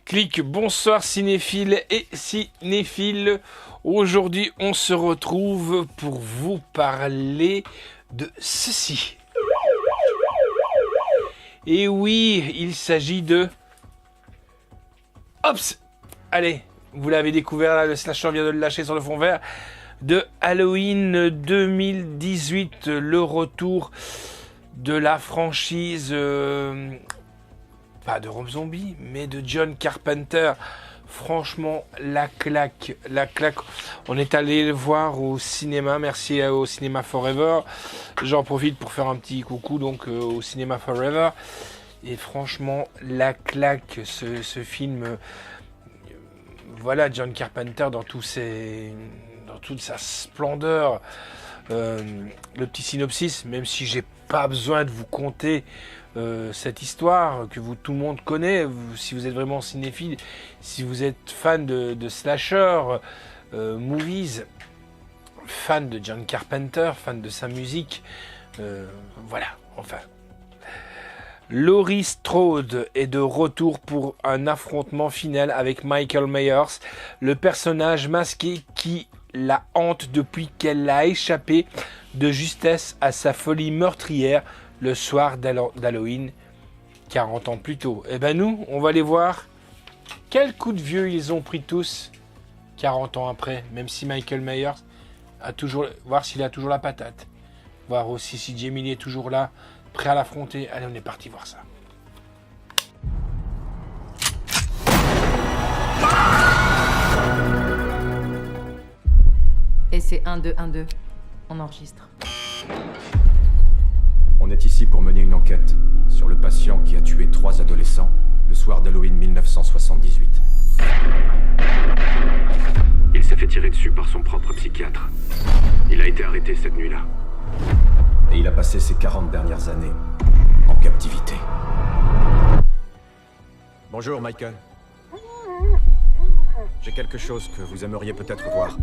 Clic, bonsoir cinéphiles et cinéphiles. Aujourd'hui, on se retrouve pour vous parler de ceci. Et oui, il s'agit de... Ops! Allez, vous l'avez découvert là, le slasher vient de le lâcher sur le fond vert. De Halloween 2018, le retour de la franchise... pas de Rob Zombie, mais de John Carpenter. Franchement, la claque. On est allé le voir au cinéma. Merci au Cinéma Forever. J'en profite pour faire un petit coucou donc au Cinéma Forever. Et franchement, la claque, ce film. Voilà, John Carpenter dans toute sa splendeur. Le petit synopsis, même si j'ai pas besoin de vous conter cette histoire que tout le monde connaît, si vous êtes vraiment cinéphile, si vous êtes fan de slasher, movies, fan de John Carpenter, fan de sa musique, voilà, enfin. Laurie Strode est de retour pour un affrontement final avec Michael Myers, le personnage masqué qui la hante depuis qu'elle a échappé de justesse à sa folie meurtrière le soir d'Halloween 40 ans plus tôt. Et ben nous, on va aller voir quel coup de vieux ils ont pris tous 40 ans après, même si Michael Myers a toujours... voir s'il a toujours la patate. Voir aussi si Jamie Lee est toujours là, prêt à l'affronter. Allez, on est parti voir ça. Et c'est 1-2-1-2. On enregistre. On est ici pour mener une enquête sur le patient qui a tué 3 adolescents le soir d'Halloween 1978. Il s'est fait tirer dessus par son propre psychiatre. Il a été arrêté cette nuit-là. Et il a passé ses 40 dernières années en captivité. Bonjour, Michael. J'ai quelque chose que vous aimeriez peut-être voir.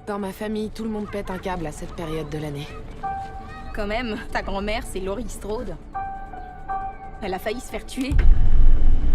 Dans ma famille, tout le monde pète un câble à cette période de l'année. Quand même, ta grand-mère, c'est Laurie Strode. Elle a failli se faire tuer.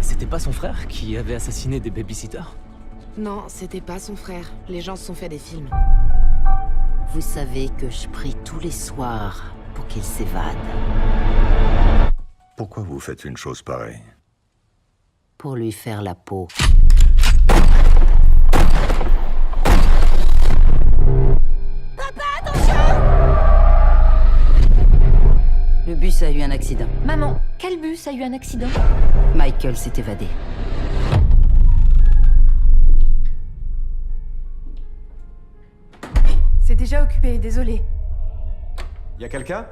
C'était pas son frère qui avait assassiné des babysitters? Non, c'était pas son frère. Les gens se sont fait des films. Vous savez que je prie tous les soirs pour qu'il s'évade. Pourquoi vous faites une chose pareille? Pour lui faire la peau. Le bus a eu un accident. Maman, quel bus a eu un accident? Michael s'est évadé. C'est déjà occupé, désolé. Y a quelqu'un?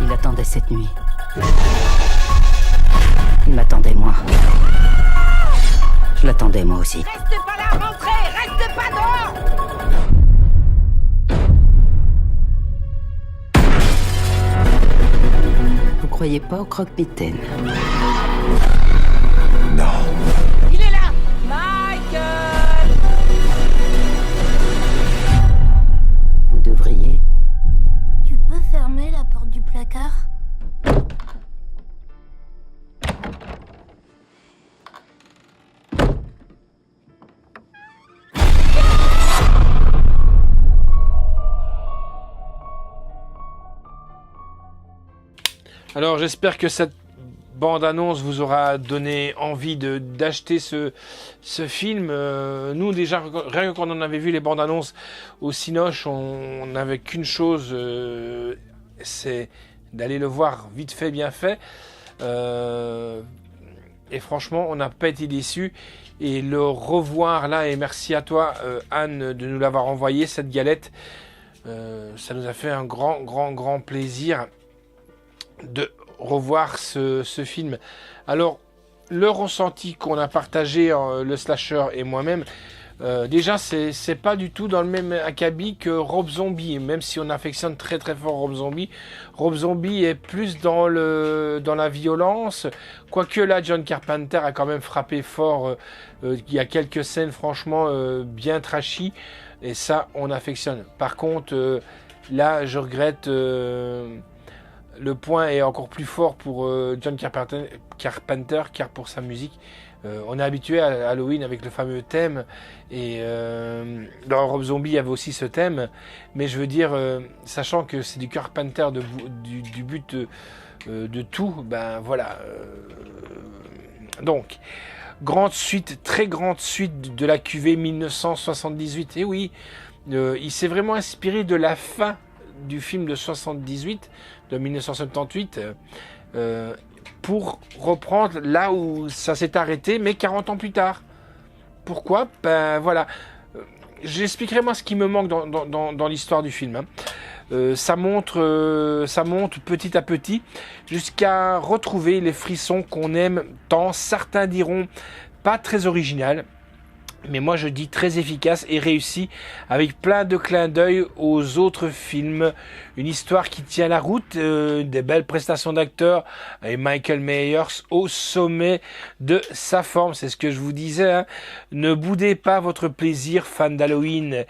Il attendait cette nuit. Il m'attendait moi. Je l'attendais moi aussi. Reste pas là, rentrez! Reste pas dehors! Vous croyez pas au croque-mitaine? Non. Il est là! Michael! Vous devriez. Tu peux fermer la porte du placard? Alors j'espère que cette bande-annonce vous aura donné envie d'acheter ce film. Nous déjà, rien que quand on avait vu les bandes-annonces au Cinoche, on n'avait qu'une chose, c'est d'aller le voir vite fait, bien fait. Et franchement, on n'a pas été déçus. Et le revoir là, et merci à toi Anne de nous l'avoir envoyé, cette galette. Ça nous a fait un grand plaisir de revoir ce film. Alors, le ressenti qu'on a partagé, le slasher et moi-même, déjà c'est pas du tout dans le même acabit que Rob Zombie, même si on affectionne très très fort Rob Zombie. Rob Zombie est plus dans la violence, quoique là John Carpenter a quand même frappé fort. Il y a quelques scènes franchement bien trashy, et ça on affectionne. Par contre là je regrette, le point est encore plus fort pour John Carpenter car pour sa musique. On est habitué à Halloween avec le fameux thème, et dans Rob Zombie il y avait aussi ce thème, mais je veux dire, sachant que c'est du Carpenter du but de tout, ben voilà. Donc, très grande suite de la cuvée 1978, et oui, il s'est vraiment inspiré de la fin du film de 78, de 1978, pour reprendre là où ça s'est arrêté, mais 40 ans plus tard. Pourquoi? Ben voilà. J'expliquerai moi ce qui me manque dans l'histoire du film. Ça monte petit à petit jusqu'à retrouver les frissons qu'on aime tant. Certains diront pas très original, mais moi je dis très efficace et réussi, avec plein de clins d'œil aux autres films. Une histoire qui tient la route, des belles prestations d'acteurs, et Michael Myers au sommet de sa forme. C'est ce que je vous disais, hein. Ne boudez pas votre plaisir, fan d'Halloween.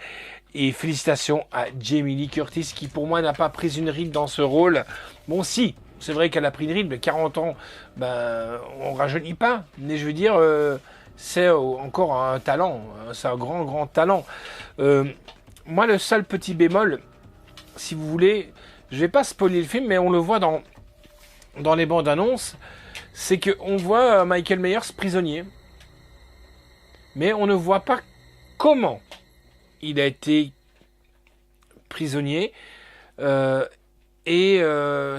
Et félicitations à Jamie Lee Curtis, qui pour moi n'a pas pris une ride dans ce rôle. Bon, si, c'est vrai qu'elle a pris une ride, mais 40 ans, ben on rajeunit pas. Mais je veux dire, c'est encore un talent, c'est un grand talent. Moi, le seul petit bémol, si vous voulez, je vais pas spoiler le film, mais on le voit dans les bandes annonces, c'est qu'on voit Michael Myers prisonnier, mais on ne voit pas comment il a été prisonnier, et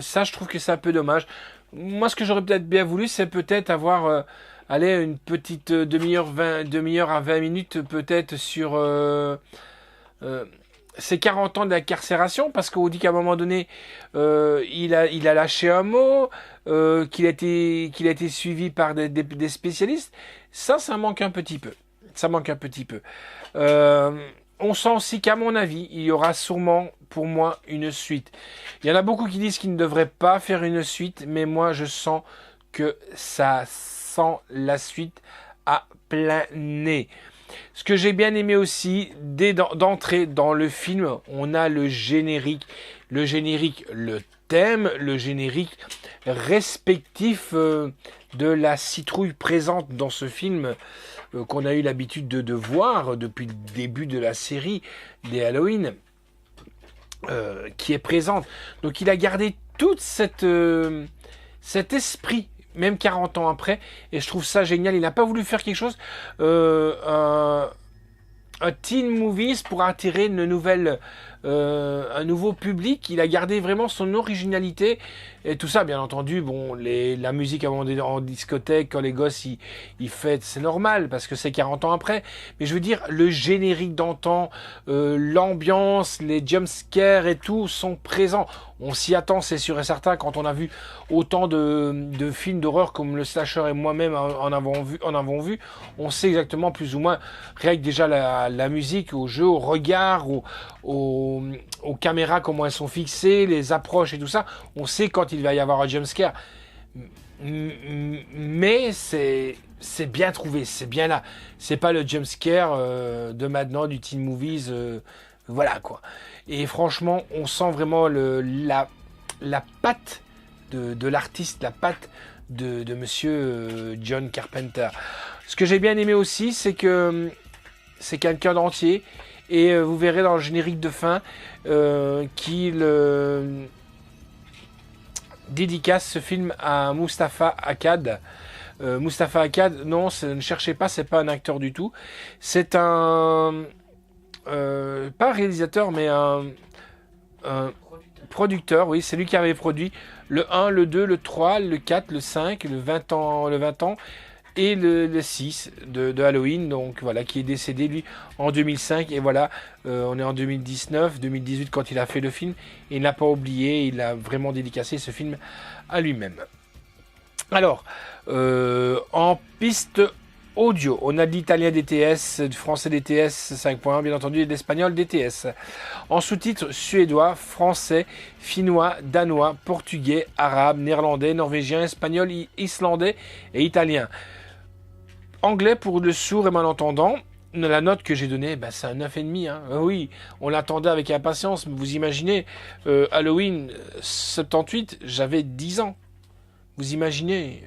ça, je trouve que c'est un peu dommage. Moi, ce que j'aurais peut-être bien voulu, c'est peut-être avoir une petite demi-heure à 20 minutes peut-être sur ces 40 ans d'incarcération, parce qu'on dit qu'à un moment donné, il a lâché un mot, qu'il a été suivi par des spécialistes. Ça manque un petit peu. On sent aussi qu'à mon avis, il y aura sûrement pour moi une suite. Il y en a beaucoup qui disent qu'ils ne devraient pas faire une suite, mais moi je sens que ça sent la suite à plein nez. Ce que j'ai bien aimé aussi, dès d'entrée dans le film, on a le générique, le thème, le générique respectif de la citrouille présente dans ce film, qu'on a eu l'habitude de voir depuis le début de la série des Halloween, qui est présente. Donc il a gardé tout cet esprit, même 40 ans après, et je trouve ça génial. Il n'a pas voulu faire quelque chose, un teen movies pour attirer un nouveau public. Il a gardé vraiment son originalité, et tout ça, bien entendu, bon, la musique avant en discothèque, quand les gosses ils fêtent, c'est normal, parce que c'est 40 ans après, mais je veux dire, le générique d'antan, l'ambiance, les jumpscares et tout sont présents. On s'y attend, c'est sûr et certain, quand on a vu autant de films d'horreur comme le slasher et moi-même en avons vu, on sait exactement plus ou moins, rien que déjà la musique, au jeu, au regard, aux caméras, comment elles sont fixées, les approches et tout ça, on sait quand il va y avoir un jumpscare. Mais c'est bien trouvé, c'est bien là. C'est pas le jumpscare de maintenant, du teen movies, voilà quoi. Et franchement, on sent vraiment la patte de l'artiste, la patte de monsieur John Carpenter. Ce que j'ai bien aimé aussi, c'est que c'est quelqu'un d'entier, et vous verrez dans le générique de fin qu'il dédicace ce film à Moustapha Akkad. Moustapha Akkad, non, ne cherchez pas, c'est pas un acteur du tout. C'est un pas un réalisateur, mais un producteur, oui, c'est lui qui avait produit le 1, le 2, le 3, le 4, le 5, le 20 ans et le 6 de Halloween, donc voilà, qui est décédé lui en 2005, et voilà, on est en 2018 quand il a fait le film, et il n'a pas oublié, il a vraiment dédicacé ce film à lui-même. Alors, en piste audio, on a de l'italien DTS, du français DTS 5.1, bien entendu, et de l'espagnol DTS. En sous-titres, suédois, français, finnois, danois, portugais, arabe, néerlandais, norvégien, espagnol, islandais et italien. Anglais pour le sourd et malentendant. La note que j'ai donnée, c'est un 9,5. Hein. Oui, on l'attendait avec impatience, mais vous imaginez, Halloween 78, j'avais 10 ans. Vous imaginez,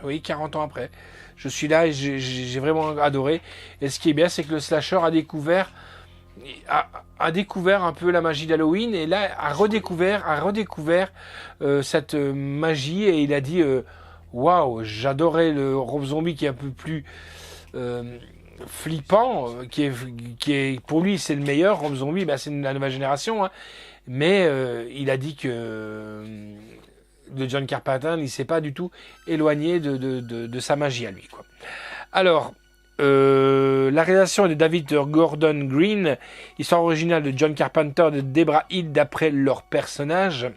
oui, 40 ans après. Je suis là et j'ai vraiment adoré. Et ce qui est bien, c'est que le slasher a découvert un peu la magie d'Halloween. Et là, a redécouvert cette magie. Et il a dit, waouh, j'adorais le Rob Zombie qui est un peu plus flippant. Qui est, pour lui, c'est le meilleur. Rob Zombie, c'est la nouvelle génération. Hein. Mais il a dit que... de John Carpenter, il ne s'est pas du tout éloigné de sa magie à lui, quoi. Alors, la réalisation est de David Gordon Green, histoire originale de John Carpenter, de Debra Hill d'après leur personnage.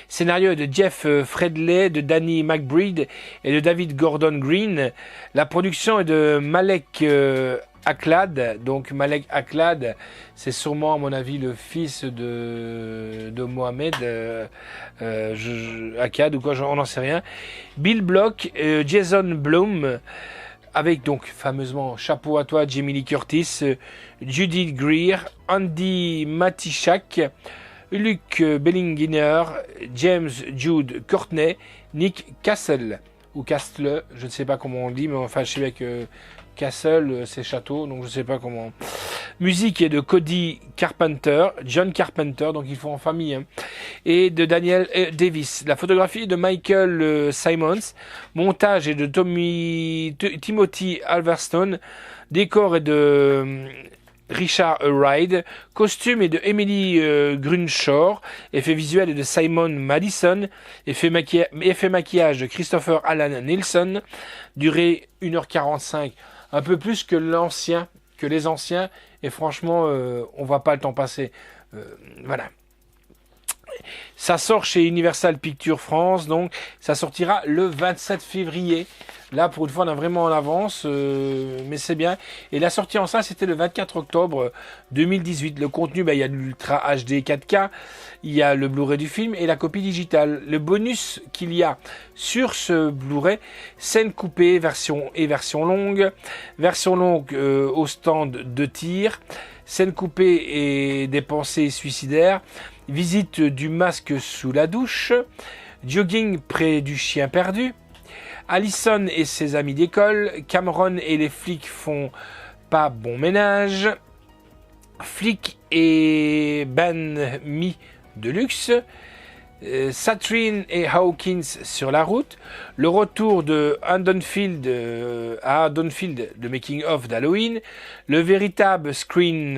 Scénario de Jeff Fredley, de Danny McBride et de David Gordon Green. La production est de Malek Aklad. Donc Malek Aklad, c'est sûrement à mon avis le fils de Mohamed Aklad ou quoi, on n'en sait rien. Bill Block, Jason Blum, avec donc fameusement chapeau à toi Jamie Lee Curtis, Judith Greer, Andy Matichak, Luke Bellinginer, James Jude Courtney, Nick Castle ou Castle, je ne sais pas comment on le dit, mais enfin je sais que Castle, c'est château, donc je sais pas comment. Musique est de Cody Carpenter, John Carpenter, donc ils font en famille, hein, et de Daniel Davis. La photographie est de Michael Simons. Montage est de Timothy Alverstone. Décor est de Richard Ride. Costume est de Emily Grunshaw. Effet visuel est de Simon Madison. Effet maquillage de Christopher Alan Nielsen. Durée 1h45. Un peu plus que les anciens, et franchement, on voit pas le temps passer. Voilà. Ça sort chez Universal Pictures France, donc ça sortira le 27 février. Là, pour une fois, on est vraiment en avance, mais c'est bien. Et la sortie en salle, c'était le 24 octobre 2018. Le contenu, il y a l'Ultra HD 4K, il y a le Blu-ray du film et la copie digitale. Le bonus qu'il y a sur ce Blu-ray, scène coupée, version longue. Version longue au stand de tir. Scène coupée et des pensées suicidaires. Visite du masque sous la douche. Jogging près du chien perdu. Allison et ses amis d'école. Cameron et les flics font pas bon ménage. Flic et Ben Mi de luxe. Satrine et Hawkins sur la route. Le retour de Haddonfield à Haddonfield, le making of d'Halloween. Le véritable Scream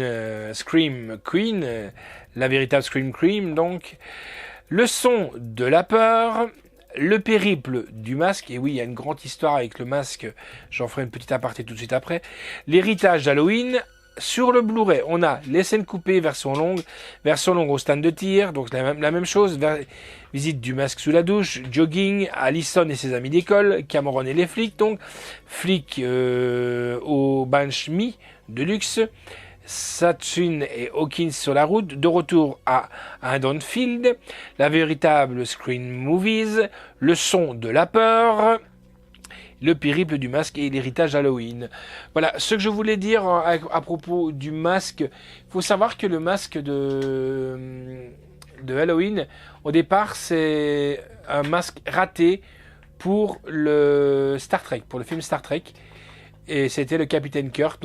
Queen, la véritable Scream Queen donc. Le son de la peur. Le périple du masque, et oui, il y a une grande histoire avec le masque, j'en ferai une petite aparté tout de suite après. L'héritage d'Halloween. Sur le Blu-ray, on a les scènes coupées, version longue au stand de tir, donc la même chose, visite du masque sous la douche, jogging, Allison et ses amis d'école, Cameron et les flics, donc flics au Banch Mi de luxe, Satrine et Hawkins sur la route, de retour à Haddonfield, la véritable Scream Movies, le son de la peur, le périple du masque et l'héritage Halloween. Voilà, ce que je voulais dire à propos du masque. Il faut savoir que le masque de Halloween, au départ, c'est un masque raté pour le Star Trek, pour le film Star Trek. Et c'était le capitaine Kirk,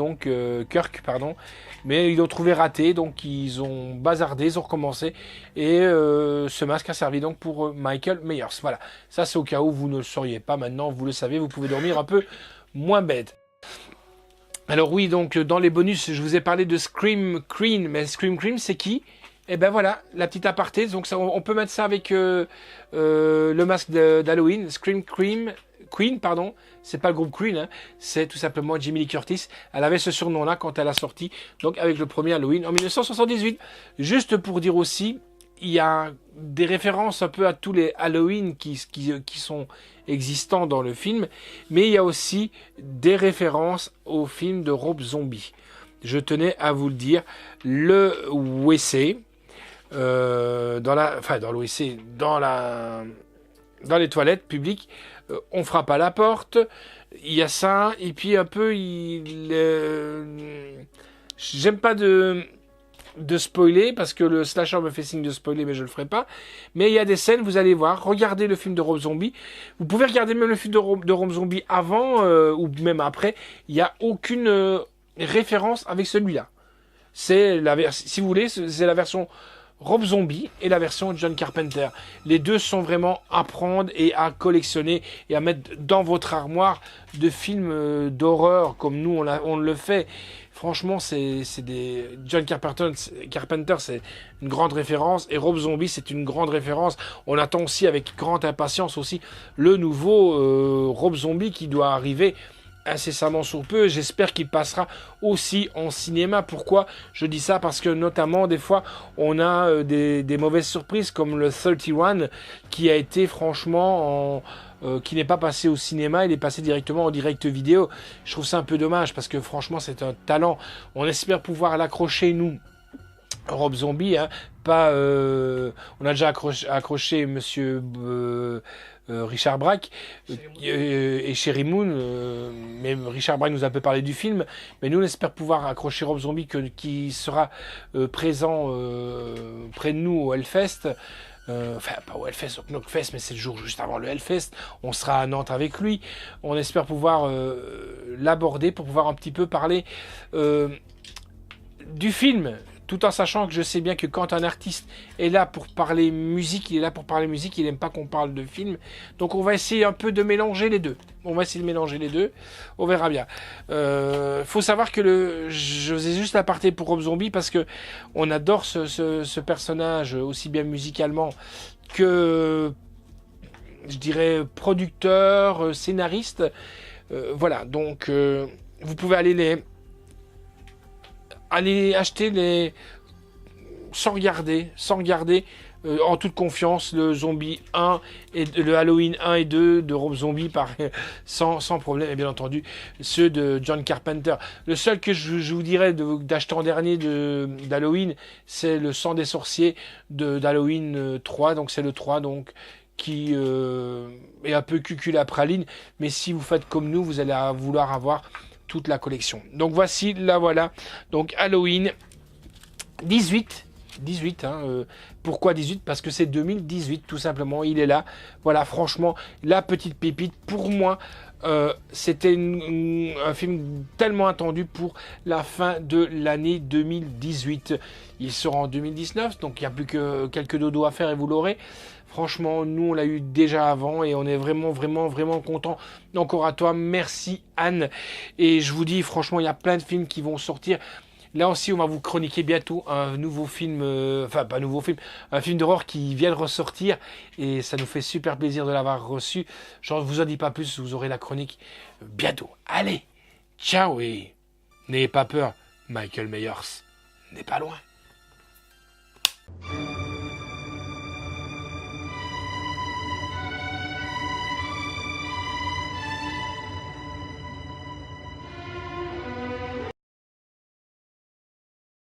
mais ils l'ont trouvé raté, donc ils ont bazardé, ils ont recommencé, et ce masque a servi donc pour Michael Myers. Voilà, ça c'est au cas où vous ne le sauriez pas, maintenant vous le savez, vous pouvez dormir un peu moins bête. Alors oui, donc dans les bonus, je vous ai parlé de Scream Queen, mais Scream Queen c'est qui ? Et ben voilà, la petite aparté, donc ça, on peut mettre ça avec le masque d'Halloween, Scream Queen, pardon, c'est pas le groupe Queen, hein, c'est tout simplement Jamie Lee Curtis. Elle avait ce surnom-là quand elle a sorti, donc avec le premier Halloween en 1978. Juste pour dire aussi, il y a des références un peu à tous les Halloween qui sont existants dans le film, mais il y a aussi des références au film de Rob Zombie. Je tenais à vous le dire, le WC, dans les toilettes publiques, on frappe à la porte, il y a ça, et puis un peu, j'aime pas de spoiler, parce que le slasher me fait signe de spoiler, mais je le ferai pas. Mais il y a des scènes, vous allez voir, regardez le film de Rob Zombie. Vous pouvez regarder même le film de Rob Zombie avant, ou même après. Il n'y a aucune référence avec celui-là. Si vous voulez, c'est la version Rob Zombie et la version John Carpenter. Les deux sont vraiment à prendre et à collectionner et à mettre dans votre armoire de films d'horreur comme nous on le fait. Franchement, John Carpenter, c'est une grande référence et Rob Zombie, c'est une grande référence. On attend aussi avec grande impatience aussi le nouveau Rob Zombie qui doit arriver incessamment sous peu. J'espère qu'il passera aussi en cinéma. Pourquoi je dis ça? Parce que notamment des fois on a des mauvaises surprises comme le 31 qui a été franchement qui n'est pas passé au cinéma, il est passé directement en direct vidéo. Je trouve ça un peu dommage parce que franchement c'est un talent. On espère pouvoir l'accrocher nous, Rob Zombie, hein. Pas on a déjà accroché monsieur Richard Brake et Sherry Moon, mais Richard Brake nous a un peu parlé du film, mais nous on espère pouvoir accrocher Rob Zombie qui sera présent près de nous au Hellfest. Enfin, pas au Hellfest, au Knockfest, mais c'est le jour juste avant le Hellfest. On sera à Nantes avec lui. On espère pouvoir l'aborder pour pouvoir un petit peu parler du film, tout en sachant que je sais bien que quand un artiste est là pour parler musique, il est là pour parler musique, il n'aime pas qu'on parle de film. Donc on va essayer un peu de mélanger les deux. On verra bien. Faut savoir que je faisais juste l'aparté pour Rob Zombie parce que on adore ce personnage aussi bien musicalement que, je dirais, producteur, scénariste. Voilà, donc vous pouvez aller acheter sans regarder, en toute confiance, le Zombie 1 et le Halloween 1 et 2 de Rob Zombie sans problème, et bien entendu ceux de John Carpenter. Le seul que je vous dirais d'acheter en dernier d'Halloween, c'est le Sang des sorciers d'Halloween 3, donc c'est le 3 donc qui est un peu cucul à praline, mais si vous faites comme nous, vous allez vouloir avoir toute la collection. Donc voici, voilà. Donc Halloween 18, hein, pourquoi 18? Parce que c'est 2018, tout simplement. Il est là. Voilà, franchement, la petite pépite. Pour moi, c'était un film tellement attendu pour la fin de l'année 2018. Il sera en 2019, donc il n'y a plus que quelques dodos à faire et vous l'aurez. Franchement, nous, on l'a eu déjà avant et on est vraiment, vraiment, vraiment content. Encore à toi. Merci, Anne. Et je vous dis, franchement, il y a plein de films qui vont sortir. Là aussi, on va vous chroniquer bientôt un nouveau film, un film d'horreur qui vient de ressortir. Et ça nous fait super plaisir de l'avoir reçu. Je ne vous en dis pas plus, vous aurez la chronique bientôt. Allez, ciao et n'ayez pas peur. Michael Myers n'est pas loin.